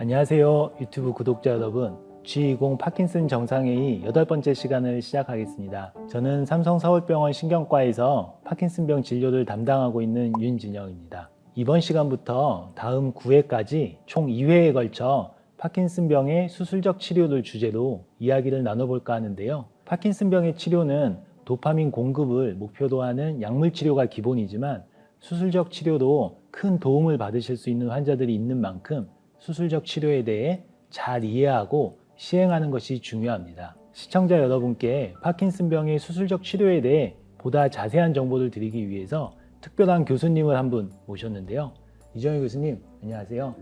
안녕하세요. 유튜브 구독자 여러분. G20 파킨슨 정상회의 8번째 시간을 시작하겠습니다. 저는 삼성서울병원 신경과에서 파킨슨병 진료를 담당하고 있는 윤진영입니다. 이번 시간부터 다음 9회까지 총 2회에 걸쳐 파킨슨병의 수술적 치료를 주제로 이야기를 나눠볼까 하는데요. 파킨슨병의 치료는 도파민 공급을 목표로 하는 약물 치료가 기본이지만 수술적 치료도 큰 도움을 받으실 수 있는 환자들이 있는 만큼 수술적 치료에 대해 잘 이해하고 시행하는 것이 중요합니다. 시청자 여러분께 파킨슨병의 수술적 치료에 대해 보다 자세한 정보를 드리기 위해서 특별한 교수님을 한 분 모셨는데요. 이정희 교수님, 안녕하세요.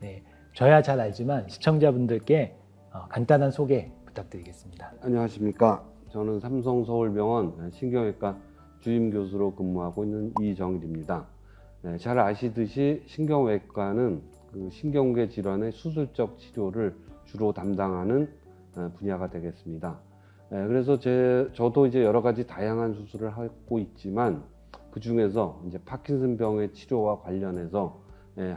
네, 저야 잘 알지만 시청자분들께 간단한 소개 부탁드리겠습니다. 안녕하십니까. 저는 삼성서울병원 신경외과 주임 교수로 근무하고 있는 이정일입니다. 네, 잘 아시듯이 신경외과는 신경계 질환의 수술적 치료를 주로 담당하는 분야가 되겠습니다. 네, 그래서 저도 이제 여러 가지 다양한 수술을 하고 있지만 그 중에서 이제 파킨슨병의 치료와 관련해서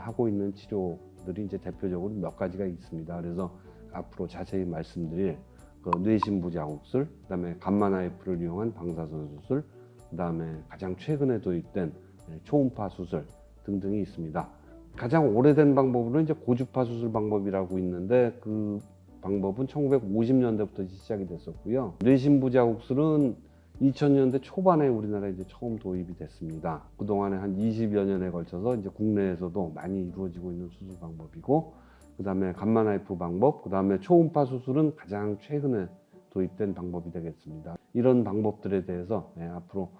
하고 있는 치료들이 이제 대표적으로 몇 가지가 있습니다. 그래서 앞으로 자세히 말씀드릴 뇌신부 자국술, 그다음에 감마나이프를 이용한 방사선 수술, 그다음에 가장 최근에 도입된 초음파 수술 등등이 있습니다. 가장 오래된 방법으로 이제 고주파 수술 방법이라고 있는데 그 방법은 1950년대부터 시작이 됐었고요. 뇌신부 자국술은 2000년대 초반에 우리나라에 이제 처음 도입이 됐습니다. 그동안에 한 20여 년에 걸쳐서 이제 국내에서도 많이 이루어지고 있는 수술 방법이고, 그 다음에 감마나이프 방법, 그 다음에 초음파 수술은 가장 최근에 도입된 방법이 되겠습니다. 이런 방법들에 대해서 앞으로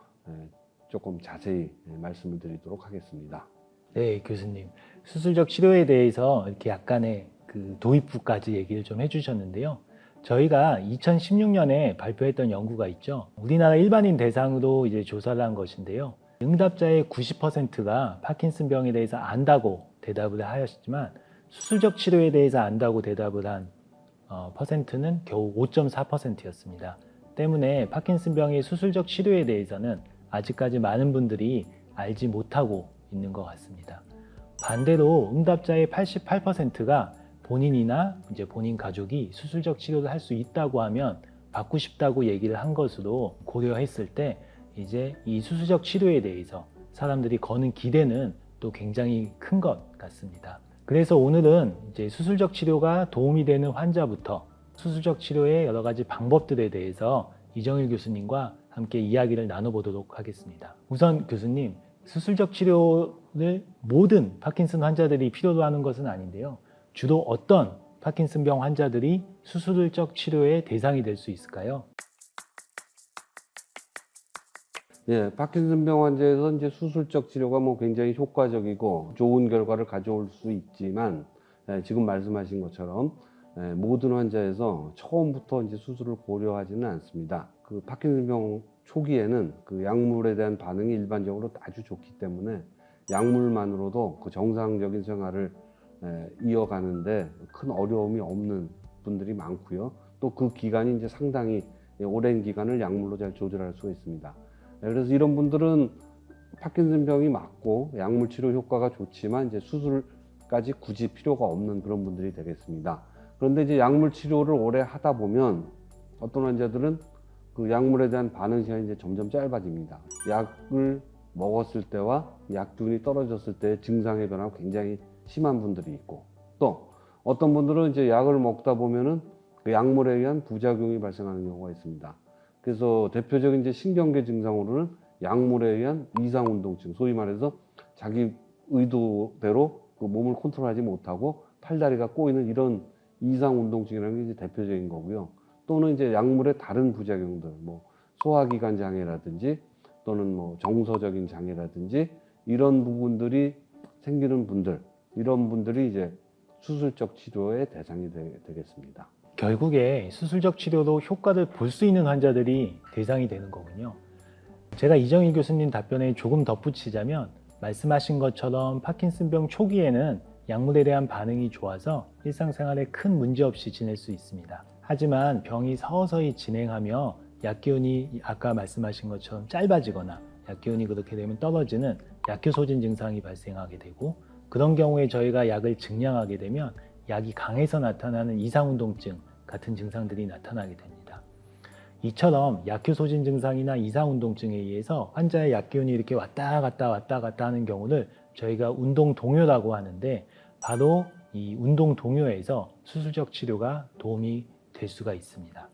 조금 자세히 말씀을 드리도록 하겠습니다. 네, 교수님. 수술적 치료에 대해서 이렇게 약간의 그 도입부까지 얘기를 좀 해주셨는데요. 저희가 2016년에 발표했던 연구가 있죠. 우리나라 일반인 대상으로 이제 조사를 한 것인데요. 응답자의 90%가 파킨슨병에 대해서 안다고 대답을 하였지만 수술적 치료에 대해서 안다고 대답을 한 퍼센트는 겨우 5.4%였습니다. 때문에 파킨슨병의 수술적 치료에 대해서는 아직까지 많은 분들이 알지 못하고 있는 것 같습니다. 반대로 응답자의 88%가 본인이나 이제 본인 가족이 수술적 치료를 할 수 있다고 하면 받고 싶다고 얘기를 한 것으로 고려했을 때 이제 이 수술적 치료에 대해서 사람들이 거는 기대는 또 굉장히 큰 것 같습니다. 그래서 오늘은 이제 수술적 치료가 도움이 되는 환자부터 수술적 치료의 여러 가지 방법들에 대해서 이정일 교수님과 함께 이야기를 나눠보도록 하겠습니다. 우선 교수님, 수술적 치료를 모든 파킨슨 환자들이 필요로 하는 것은 아닌데요. 주로 어떤 파킨슨병 환자들이 수술적 치료의 대상이 될 수 있을까요? 예, 파킨슨병 환자에서 이제 수술적 치료가 굉장히 효과적이고 좋은 결과를 가져올 수 있지만 지금 말씀하신 것처럼 모든 환자에서 처음부터 이제 수술을 고려하지는 않습니다. 그 파킨슨병 초기에는 그 약물에 대한 반응이 일반적으로 아주 좋기 때문에 약물만으로도 그 정상적인 생활을 이어가는데 큰 어려움이 없는 분들이 많고요. 또 그 기간이 이제 상당히 오랜 기간을 약물로 잘 조절할 수가 있습니다. 그래서 이런 분들은 파킨슨병이 맞고 약물 치료 효과가 좋지만 이제 수술까지 굳이 필요가 없는 그런 분들이 되겠습니다. 그런데 이제 약물 치료를 오래 하다 보면 어떤 환자들은 그 약물에 대한 반응 시간이 이제 점점 짧아집니다. 약을 먹었을 때와 약균이 떨어졌을 때 증상의 변화가 굉장히 심한 분들이 있고, 또 어떤 분들은 이제 약을 먹다 보면은 그 약물에 의한 부작용이 발생하는 경우가 있습니다. 그래서 대표적인 이제 신경계 증상으로는 약물에 의한 이상운동증, 소위 말해서 자기 의도대로 그 몸을 컨트롤하지 못하고 팔다리가 꼬이는 이런 이상운동증이라는 게 이제 대표적인 거고요. 또는 이제 약물의 다른 부작용들, 소화기관 장애라든지 또는 정서적인 장애라든지 이런 부분들이 생기는 분들, 이런 분들이 이제 수술적 치료의 대상이 되겠습니다. 결국에 수술적 치료로 효과를 볼 수 있는 환자들이 대상이 되는 거군요. 제가 이정일 교수님 답변에 조금 덧붙이자면 말씀하신 것처럼 파킨슨병 초기에는 약물에 대한 반응이 좋아서 일상생활에 큰 문제 없이 지낼 수 있습니다. 하지만 병이 서서히 진행하며 약기운이 아까 말씀하신 것처럼 짧아지거나 약기운이 그렇게 되면 떨어지는 약효소진 증상이 발생하게 되고, 그런 경우에 저희가 약을 증량하게 되면 약이 강해서 나타나는 이상운동증 같은 증상들이 나타나게 됩니다. 이처럼 약효 소진 증상이나 이상운동증에 의해서 환자의 약 기운이 이렇게 왔다 갔다 하는 경우를 저희가 운동 동요라고 하는데, 바로 이 운동 동요에서 수술적 치료가 도움이 될 수가 있습니다.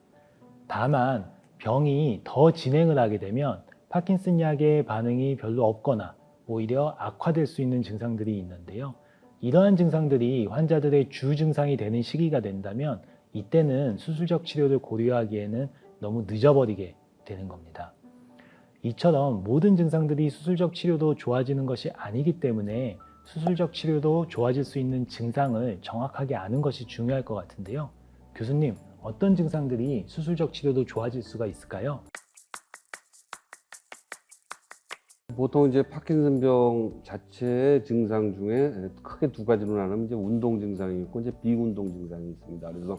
다만 병이 더 진행을 하게 되면 파킨슨 약의 반응이 별로 없거나 오히려 악화될 수 있는 증상들이 있는데요. 이러한 증상들이 환자들의 주 증상이 되는 시기가 된다면 이때는 수술적 치료를 고려하기에는 너무 늦어버리게 되는 겁니다. 이처럼 모든 증상들이 수술적 치료도 좋아지는 것이 아니기 때문에 수술적 치료도 좋아질 수 있는 증상을 정확하게 아는 것이 중요할 것 같은데요. 교수님, 어떤 증상들이 수술적 치료도 좋아질 수가 있을까요? 보통 이제 파킨슨병 자체의 증상 중에 크게 두 가지로 나누면 이제 운동 증상이 있고 이제 비운동 증상이 있습니다. 그래서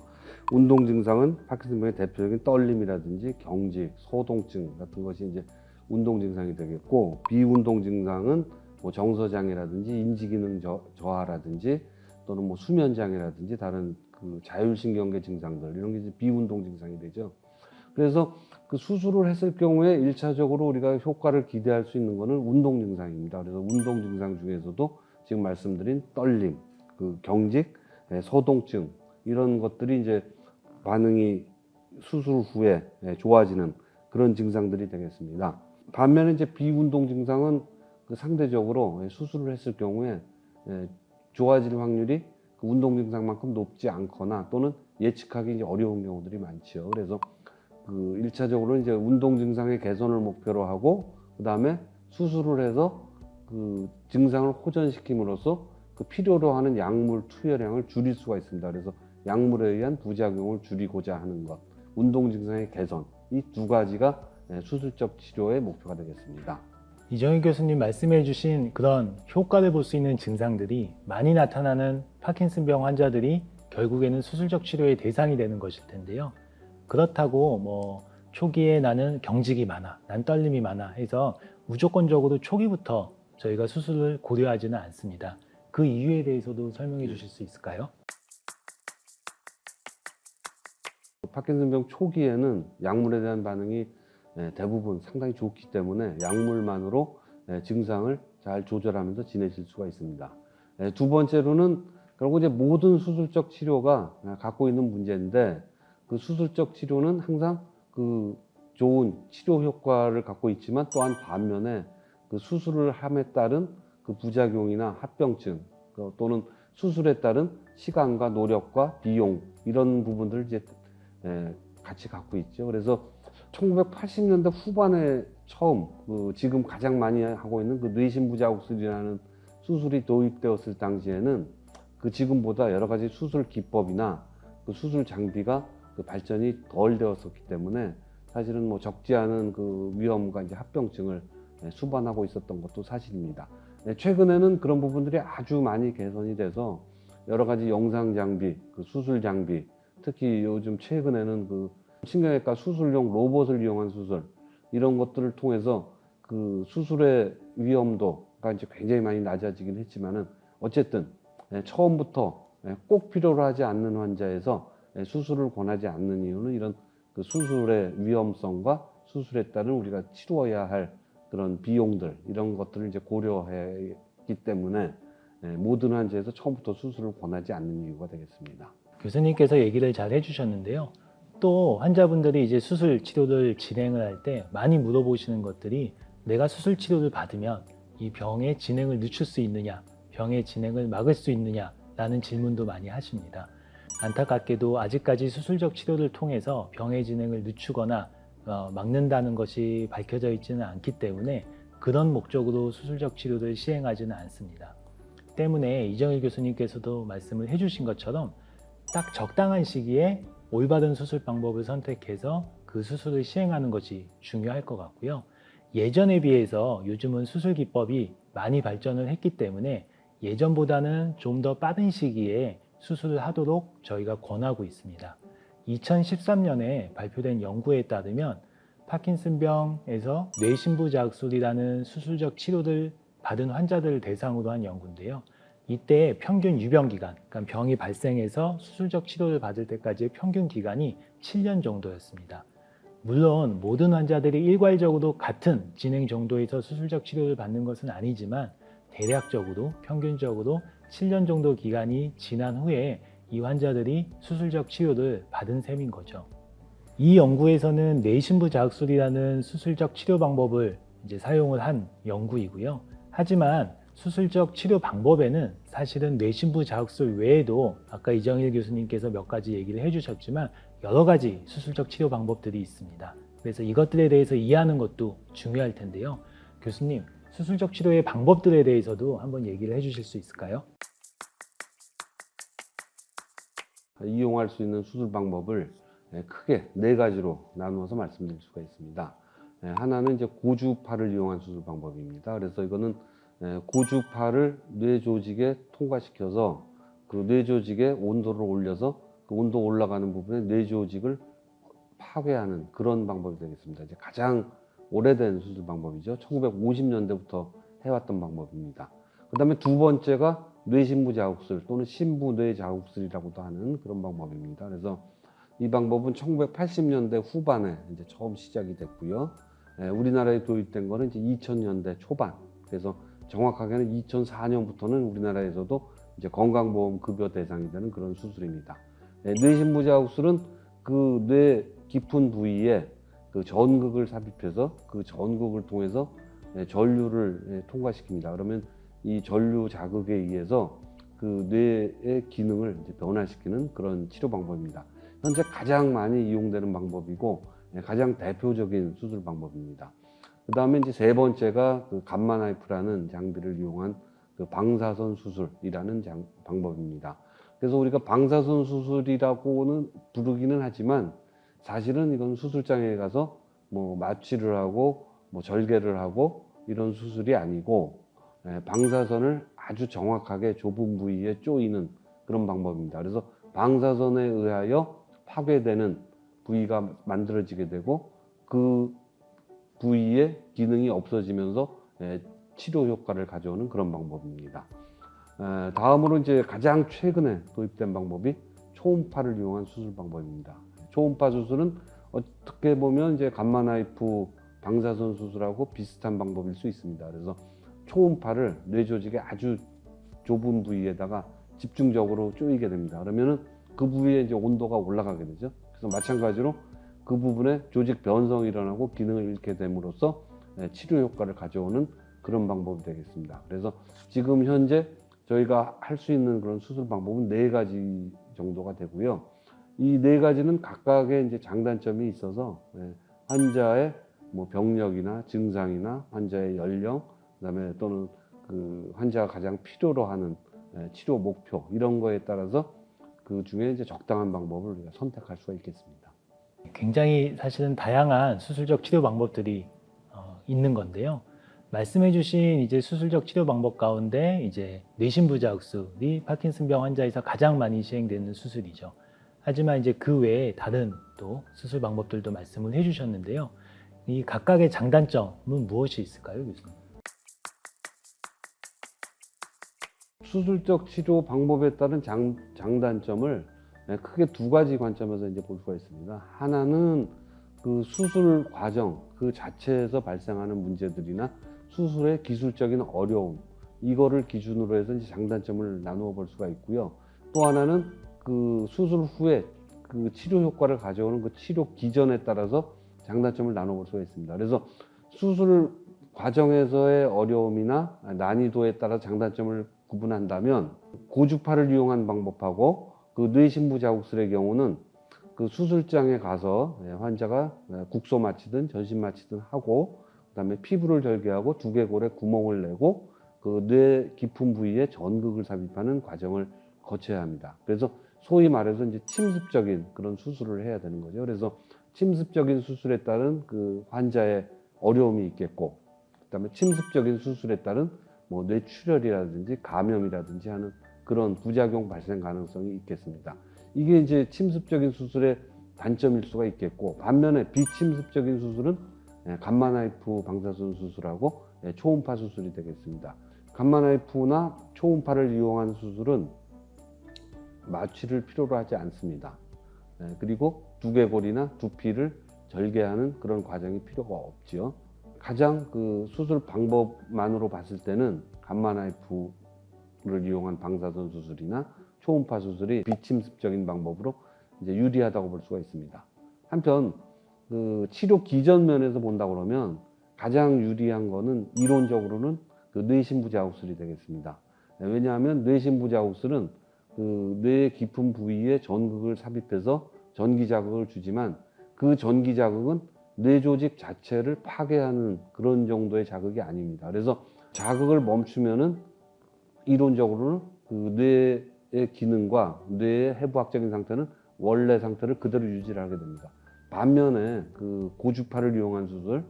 운동 증상은 파킨슨병의 대표적인 떨림이라든지 경직, 소동증 같은 것이 이제 운동 증상이 되겠고, 비운동 증상은 뭐 정서 장애라든지 인지 기능 저하라든지 또는 뭐 수면 장애라든지 다른 그 자율신경계 증상들, 이런 게 이제 비운동 증상이 되죠. 그래서 그 수술을 했을 경우에 1차적으로 우리가 효과를 기대할 수 있는 것은 운동 증상입니다. 그래서 운동 증상 중에서도 지금 말씀드린 떨림, 그 경직, 소동증, 이런 것들이 이제 반응이 수술 후에 좋아지는 그런 증상들이 되겠습니다. 반면에 이제 비운동 증상은 그 상대적으로 수술을 했을 경우에 좋아질 확률이 그 운동 증상만큼 높지 않거나 또는 예측하기 이제 어려운 경우들이 많죠. 그래서 그 1차적으로 이제 운동 증상의 개선을 목표로 하고, 그 다음에 수술을 해서 그 증상을 호전시킴으로써 그 필요로 하는 약물 투여량을 줄일 수가 있습니다. 그래서 약물에 의한 부작용을 줄이고자 하는 것, 운동 증상의 개선, 이 두 가지가 수술적 치료의 목표가 되겠습니다. 이정희 교수님 말씀해 주신 그런 효과를 볼 수 있는 증상들이 많이 나타나는 파킨슨병 환자들이 결국에는 수술적 치료의 대상이 되는 것일 텐데요. 그렇다고 뭐 초기에 나는 경직이 많아, 난 떨림이 많아 해서 무조건적으로 초기부터 저희가 수술을 고려하지는 않습니다. 그 이유에 대해서도 설명해 주실 수 있을까요? 파킨슨병 초기에는 약물에 대한 반응이 대부분 상당히 좋기 때문에 약물만으로 증상을 잘 조절하면서 지내실 수가 있습니다. 두 번째로는 결국 이제 모든 수술적 치료가 갖고 있는 문제인데, 그 수술적 치료는 항상 그 좋은 치료 효과를 갖고 있지만 또한 반면에 그 수술을 함에 따른 그 부작용이나 합병증 또는 수술에 따른 시간과 노력과 비용, 이런 부분들을 이제 같이 갖고 있죠. 그래서 1980년대 후반에 처음 지금 가장 많이 하고 있는 그 뇌신부자국술이라는 수술이 도입되었을 당시에는 그 지금보다 여러 가지 수술 기법이나 그 수술 장비가 그 발전이 덜 되었었기 때문에 사실은 뭐 적지 않은 그 위험과 이제 합병증을 수반하고 있었던 것도 사실입니다. 최근에는 그런 부분들이 아주 많이 개선이 돼서 여러 가지 영상 장비, 그 수술 장비, 특히 요즘 최근에는 그 신경외과 수술용 로봇을 이용한 수술, 이런 것들을 통해서 그 수술의 위험도가 이제 굉장히 많이 낮아지긴 했지만은 어쨌든 처음부터 꼭 필요로 하지 않는 환자에서 수술을 권하지 않는 이유는 이런 그 수술의 위험성과 수술에 따른 우리가 치루어야 할 그런 비용들, 이런 것들을 이제 고려했기 때문에 모든 환자에서 처음부터 수술을 권하지 않는 이유가 되겠습니다. 교수님께서 얘기를 잘 해주셨는데요. 또 환자분들이 이제 수술 치료를 진행을 할 때 많이 물어보시는 것들이, 내가 수술 치료를 받으면 이 병의 진행을 늦출 수 있느냐, 병의 진행을 막을 수 있느냐 라는 질문도 많이 하십니다. 안타깝게도 아직까지 수술적 치료를 통해서 병의 진행을 늦추거나 막는다는 것이 밝혀져 있지는 않기 때문에 그런 목적으로 수술적 치료를 시행하지는 않습니다. 때문에 이정일 교수님께서도 말씀을 해주신 것처럼 딱 적당한 시기에 올바른 수술 방법을 선택해서 그 수술을 시행하는 것이 중요할 것 같고요. 예전에 비해서 요즘은 수술 기법이 많이 발전을 했기 때문에 예전보다는 좀 더 빠른 시기에 수술을 하도록 저희가 권하고 있습니다. 2013년에 발표된 연구에 따르면 파킨슨병에서 뇌신부자극술이라는 수술적 치료를 받은 환자들을 대상으로 한 연구인데요. 이때 평균 유병 기간, 그러니까 병이 발생해서 수술적 치료를 받을 때까지의 평균 기간이 7년 정도였습니다. 물론 모든 환자들이 일괄적으로 같은 진행 정도에서 수술적 치료를 받는 것은 아니지만 대략적으로 평균적으로 7년 정도 기간이 지난 후에 이 환자들이 수술적 치료를 받은 셈인 거죠. 이 연구에서는 뇌신부 자극술이라는 수술적 치료 방법을 이제 사용을 한 연구이고요. 하지만 수술적 치료 방법에는 사실은 뇌신부 자극술 외에도 아까 이정일 교수님께서 몇 가지 얘기를 해주셨지만 여러 가지 수술적 치료 방법들이 있습니다. 그래서 이것들에 대해서 이해하는 것도 중요할 텐데요. 교수님, 수술적 치료의 방법들에 대해서도 한번 얘기를 해주실 수 있을까요? 이용할 수 있는 수술 방법을 크게 네 가지로 나누어서 말씀드릴 수가 있습니다. 하나는 이제 고주파를 이용한 수술 방법입니다. 그래서 이거는 고주파를 뇌 조직에 통과시켜서 그 뇌 조직의 온도를 올려서 그 온도 올라가는 부분에 뇌 조직을 파괴하는 그런 방법이 되겠습니다. 이제 가장 오래된 수술 방법이죠. 1950년대부터 해왔던 방법입니다. 그 다음에 두 번째가 뇌신부 자극술 또는 신부뇌 자극술이라고도 하는 그런 방법입니다. 그래서 이 방법은 1980년대 후반에 이제 처음 시작이 됐고요. 우리나라에 도입된 거는 이제 2000년대 초반. 그래서 정확하게는 2004년부터는 우리나라에서도 이제 건강보험 급여 대상이 되는 그런 수술입니다. 뇌신부 자극술은 그 뇌 깊은 부위에 그 전극을 삽입해서 그 전극을 통해서 전류를 통과시킵니다. 그러면 이 전류 자극에 의해서 그 뇌의 기능을 이제 변화시키는 그런 치료 방법입니다. 현재 가장 많이 이용되는 방법이고 가장 대표적인 수술 방법입니다. 그 다음에 이제 세 번째가 그 감마 나이프라는 장비를 이용한 그 방사선 수술이라는 방법입니다. 그래서 우리가 방사선 수술이라고는 부르기는 하지만 사실은 이건 수술장에 가서 뭐 마취를 하고 뭐 절개를 하고 이런 수술이 아니고 방사선을 아주 정확하게 좁은 부위에 쪼이는 그런 방법입니다. 그래서 방사선에 의하여 파괴되는 부위가 만들어지게 되고 그 부위의 기능이 없어지면서 치료 효과를 가져오는 그런 방법입니다. 다음으로 이제 가장 최근에 도입된 방법이 초음파를 이용한 수술 방법입니다. 초음파 수술은 어떻게 보면 이제 감마 나이프 방사선 수술하고 비슷한 방법일 수 있습니다. 그래서 초음파를 뇌 조직의 아주 좁은 부위에다가 집중적으로 쪼이게 됩니다. 그러면은 그 부위에 이제 온도가 올라가게 되죠. 그래서 마찬가지로 그 부분에 조직 변성이 일어나고 기능을 잃게 됨으로써 치료 효과를 가져오는 그런 방법이 되겠습니다. 그래서 지금 현재 저희가 할 수 있는 그런 수술 방법은 네 가지 정도가 되고요. 이 네 가지는 각각의 이제 장단점이 있어서 환자의 뭐 병력이나 증상이나 환자의 연령, 그다음에 또는 그 환자가 가장 필요로 하는 치료 목표 이런 거에 따라서 그 중에 이제 적당한 방법을 우리가 선택할 수가 있겠습니다. 굉장히 사실은 다양한 수술적 치료 방법들이 있는 건데요. 말씀해주신 이제 수술적 치료 방법 가운데 이제 뇌신부 자극술이 파킨슨병 환자에서 가장 많이 시행되는 수술이죠. 하지만 이제 그 외에 다른 또 수술 방법들도 말씀을 해주셨는데요. 이 각각의 장단점은 무엇이 있을까요, 교수님? 수술적 치료 방법에 따른 장단점을 크게 두 가지 관점에서 이제 볼 수가 있습니다. 하나는 그 수술 과정 그 자체에서 발생하는 문제들이나 수술의 기술적인 어려움 이거를 기준으로 해서 이제 장단점을 나누어 볼 수가 있고요. 또 하나는 그 수술 후에 그 치료 효과를 가져오는 그 치료 기전에 따라서 장단점을 나눠 볼 수가 있습니다. 그래서 수술 과정에서의 어려움이나 난이도에 따라 장단점을 구분한다면 고주파를 이용한 방법하고 그 뇌신부 자극술의 경우는 그 수술장에 가서 환자가 국소 마취든 전신 마취든 하고 그다음에 피부를 절개하고 두개골에 구멍을 내고 그 뇌 깊은 부위에 전극을 삽입하는 과정을 거쳐야 합니다. 그래서 소위 말해서 이제 침습적인 그런 수술을 해야 되는 거죠. 그래서 침습적인 수술에 따른 그 환자의 어려움이 있겠고, 그다음에 침습적인 수술에 따른 뭐 뇌출혈이라든지 감염이라든지 하는 그런 부작용 발생 가능성이 있겠습니다. 이게 이제 침습적인 수술의 단점일 수가 있겠고, 반면에 비침습적인 수술은 감마 나이프 방사선 수술하고 초음파 수술이 되겠습니다. 감마나이프나 초음파를 이용한 수술은 마취를 필요로 하지 않습니다. 그리고 두개골이나 두피를 절개하는 그런 과정이 필요가 없지요. 가장 그 수술 방법만으로 봤을 때는 감마나이프를 이용한 방사선 수술이나 초음파 수술이 비침습적인 방법으로 이제 유리하다고 볼 수가 있습니다. 한편 그 치료 기전 면에서 본다 그러면 가장 유리한 거는 이론적으로는 그 뇌신부 자극술이 되겠습니다. 왜냐하면 뇌신부 자극술은 그 뇌의 깊은 부위에 전극을 삽입해서 전기 자극을 주지만 그 전기 자극은 뇌 조직 자체를 파괴하는 그런 정도의 자극이 아닙니다. 그래서 자극을 멈추면은 이론적으로는 그 뇌의 기능과 뇌의 해부학적인 상태는 원래 상태를 그대로 유지를 하게 됩니다. 반면에 그 고주파를 이용한 수술,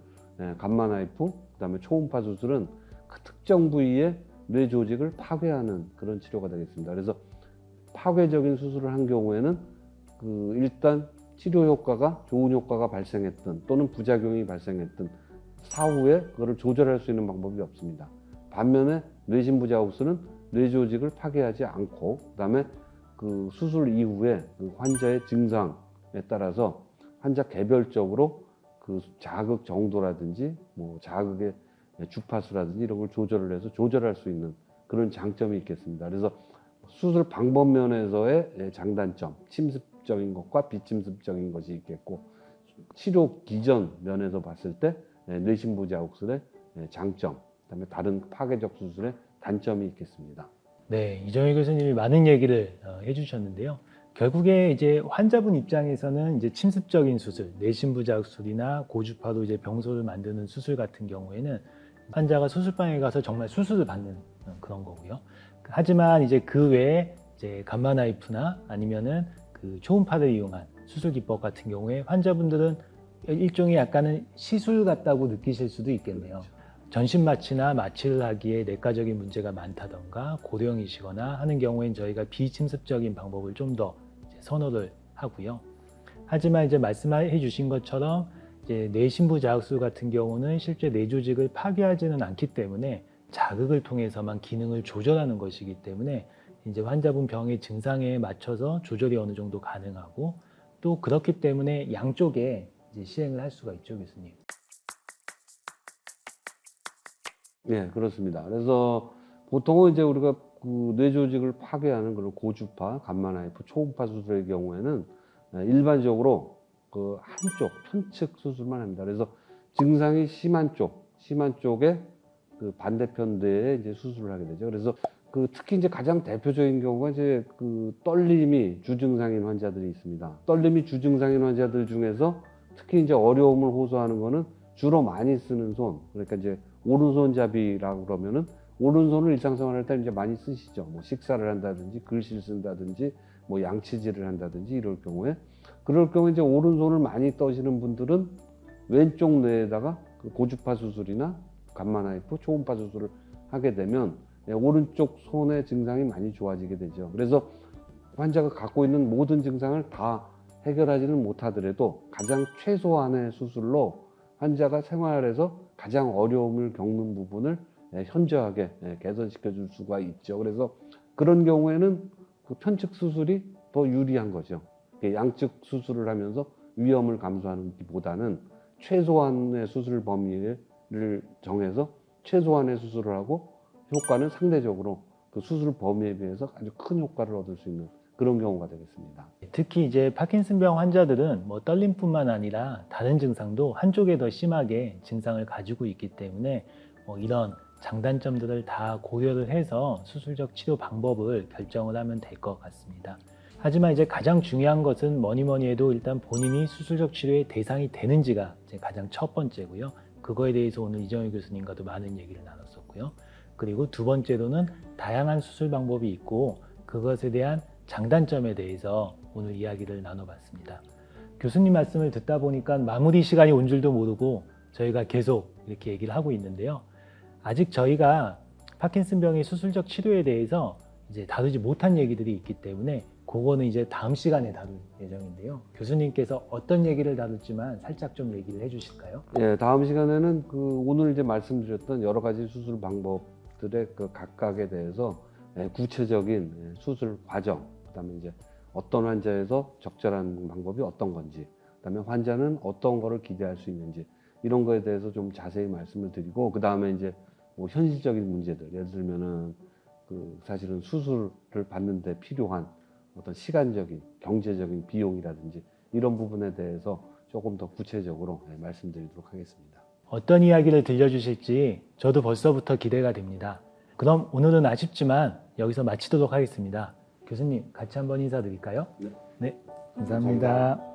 감마나이프, 그다음에 초음파 수술은 그 특정 부위의 뇌 조직을 파괴하는 그런 치료가 되겠습니다. 그래서 파괴적인 수술을 한 경우에는 그 일단 치료 효과가 좋은 효과가 발생했든 또는 부작용이 발생했든 사후에 그거를 조절할 수 있는 방법이 없습니다. 반면에 뇌신부 자극술은 뇌 조직을 파괴하지 않고 그다음에 그 수술 이후에 그 환자의 증상에 따라서 환자 개별적으로 그 자극 정도라든지 뭐 자극의 주파수라든지 이런 걸 조절을 해서 조절할 수 있는 그런 장점이 있겠습니다. 그래서 수술 방법 면에서의 장단점, 침습적인 것과 비침습적인 것이 있겠고 치료 기전 면에서 봤을 때 뇌신부 자극술의 장점, 그다음에 다른 파괴적 수술의 단점이 있겠습니다. 네, 이정희 교수님이 많은 얘기를 해주셨는데요. 결국에 이제 환자분 입장에서는 이제 침습적인 수술, 뇌신부 자극술이나 고주파로 이제 병소를 만드는 수술 같은 경우에는 환자가 수술방에 가서 정말 수술을 받는 그런 거고요. 하지만 이제 그 외에 이제 감마나이프나 아니면은 그 초음파를 이용한 수술 기법 같은 경우에 환자분들은 일종의 약간은 시술 같다고 느끼실 수도 있겠네요. 전신 마취나 마취를 하기에 내과적인 문제가 많다던가 고령이시거나 하는 경우엔 저희가 비침습적인 방법을 좀 더 선호를 하고요. 하지만 이제 말씀해 주신 것처럼 이제 뇌신부 자극술 같은 경우는 실제 뇌 조직을 파괴하지는 않기 때문에 자극을 통해서만 기능을 조절하는 것이기 때문에 이제 환자분 병의 증상에 맞춰서 조절이 어느 정도 가능하고 또 그렇기 때문에 양쪽에 이제 시행을 할 수가 있죠, 교수님. 네, 그렇습니다. 그래서 보통은 이제 우리가 그 뇌 조직을 파괴하는 그런 고주파, 감마나이프, 초음파 수술의 경우에는 일반적으로 그 한쪽 편측 수술만 합니다. 그래서 증상이 심한 쪽에 그 반대편 뇌에 이제 수술을 하게 되죠. 그래서 그 특히 이제 가장 대표적인 경우가 이제 그 떨림이 주증상인 환자들이 있습니다. 떨림이 주증상인 환자들 중에서 특히 이제 어려움을 호소하는 거는 주로 많이 쓰는 손, 그러니까 이제 오른손잡이라고 그러면은 오른손을 일상생활할 때 이제 많이 쓰시죠. 뭐 식사를 한다든지 글씨를 쓴다든지 뭐 양치질을 한다든지 이럴 경우에 그럴 경우에 이제 오른손을 많이 떠시는 분들은 왼쪽 뇌에다가 그 고주파 수술이나 감마나이프, 초음파 수술을 하게 되면 오른쪽 손의 증상이 많이 좋아지게 되죠. 그래서 환자가 갖고 있는 모든 증상을 다 해결하지는 못하더라도 가장 최소한의 수술로 환자가 생활에서 가장 어려움을 겪는 부분을 현저하게 개선시켜 줄 수가 있죠. 그래서 그런 경우에는 그 편측 수술이 더 유리한 거죠. 양측 수술을 하면서 위험을 감수하는 것보다는 최소한의 수술 범위를 정해서 최소한의 수술을 하고 효과는 상대적으로 그 수술 범위에 비해서 아주 큰 효과를 얻을 수 있는 그런 경우가 되겠습니다. 특히 이제 파킨슨병 환자들은 뭐 떨림뿐만 아니라 다른 증상도 한쪽에 더 심하게 증상을 가지고 있기 때문에 이런 장단점들을 다 고려를 해서 수술적 치료 방법을 결정을 하면 될 것 같습니다. 하지만 이제 가장 중요한 것은 뭐니 해도 일단 본인이 수술적 치료의 대상이 되는지가 이제 가장 첫 번째고요. 그거에 대해서 오늘 이정희 교수님과도 많은 얘기를 나눴었고요. 그리고 두 번째로는 다양한 수술 방법이 있고 그것에 대한 장단점에 대해서 오늘 이야기를 나눠봤습니다. 교수님 말씀을 듣다 보니까 마무리 시간이 온 줄도 모르고 저희가 계속 이렇게 얘기를 하고 있는데요. 아직 저희가 파킨슨병의 수술적 치료에 대해서 이제 다루지 못한 얘기들이 있기 때문에 그거는 이제 다음 시간에 다룰 예정인데요. 교수님께서 어떤 얘기를 다룰지만 살짝 좀 얘기를 해주실까요? 다음 시간에는 그 오늘 이제 말씀드렸던 여러 가지 수술 방법들 것들의 그 각각에 대해서 구체적인 수술 과정, 그다음에 이제 어떤 환자에서 적절한 방법이 어떤 건지, 그다음에 환자는 어떤 거를 기대할 수 있는지 이런 거에 대해서 좀 자세히 말씀을 드리고, 그다음에 이제 뭐 현실적인 문제들, 예를 들면은 그 사실은 수술을 받는데 필요한 어떤 시간적인, 경제적인 비용이라든지 이런 부분에 대해서 조금 더 구체적으로 말씀드리도록 하겠습니다. 어떤 이야기를 들려주실지 저도 벌써부터 기대가 됩니다. 그럼 오늘은 아쉽지만 여기서 마치도록 하겠습니다. 교수님 같이 한번 인사드릴까요? 네. 네, 감사합니다.